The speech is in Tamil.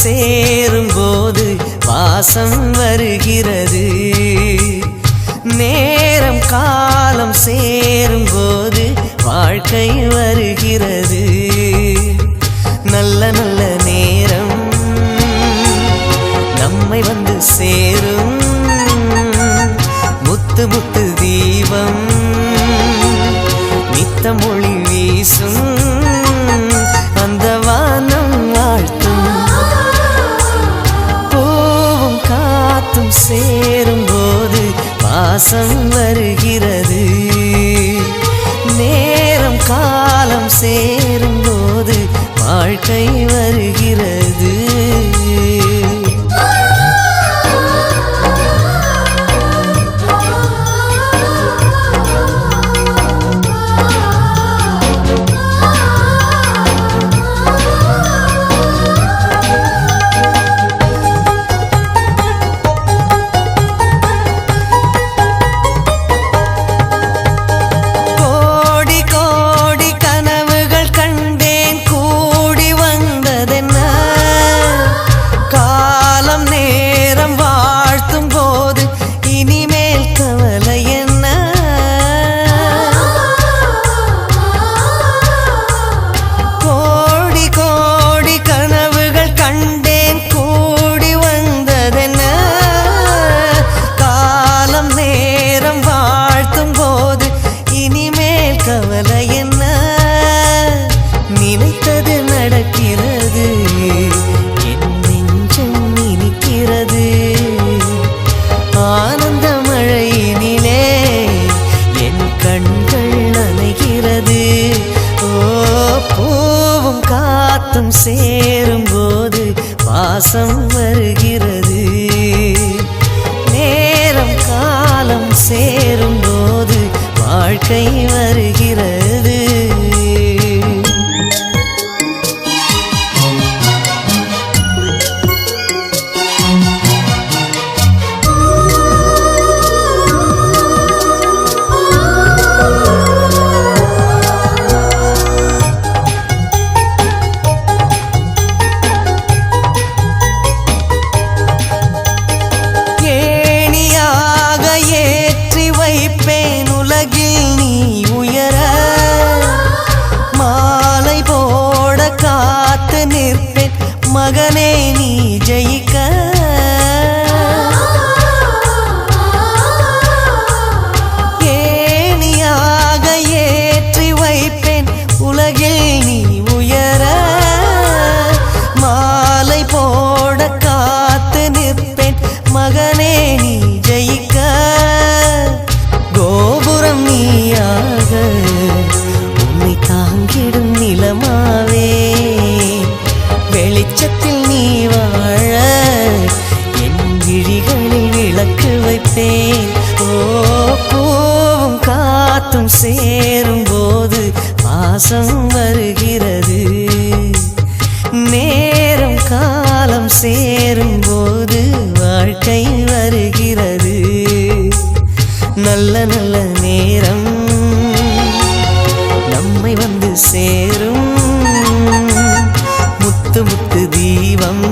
சேரும்போது வாசம் வருகிறது. நேரம் காலம் சேரும்போது வாழ்க்கை வருகிறது. நல்ல நல்ல நேரம் நம்மை வந்து சேரும். முத்து முத்து தீபம் நித்தம் ஒளி வீசும். அந்த வானம் வாழ்த்தும். பூவும் காத்தும் சேரும்போது வாசம் வருகிறது. நேரம் காலம் சேரும்போது வாழ்க்கை வருகிறது. கவலை என்ன? நினைத்தது நடக்கிறது. என் நெஞ்சம் இனிக்கிறது. ஆனந்த மழையினிலே என் கண்கள் நனைகிறது. ஓ, பூவும் காத்தும் சேரும்போது வாசம் வருகிறது. நேரம் காலம் சேரும்போது வாழ்க்கை வருகிறது. ஏணியாக ஏற்றி வைப்பேன் உலகில் நீ உயர. மாலை போட காத்து நிற்பேன் மகனே நீ ஜெயிக்க. ஏணியாக ஏற்றி வைப்பேன் உலகில் நீ உயர. மாலை போட காத்து நிற்பேன் மகனே நீ ஜெயிக்க. கோபுரம் நீயாக உன்னை தாங்கிடும் நிலமாவே. வெளிச்சத்தில் நீ வாழ என் விழிகளில் விளக்கு வைப்பேன். ஓ, பூவும் காத்தும் சேரும்போது வாசம் வருகிறது. நேரம் காலம் சேரும்போது வாழ்க்கை வருகிறது. நல்ல நல்ல நேரம் நம்மை வந்து சேரும். முத்து முத்து தீபம்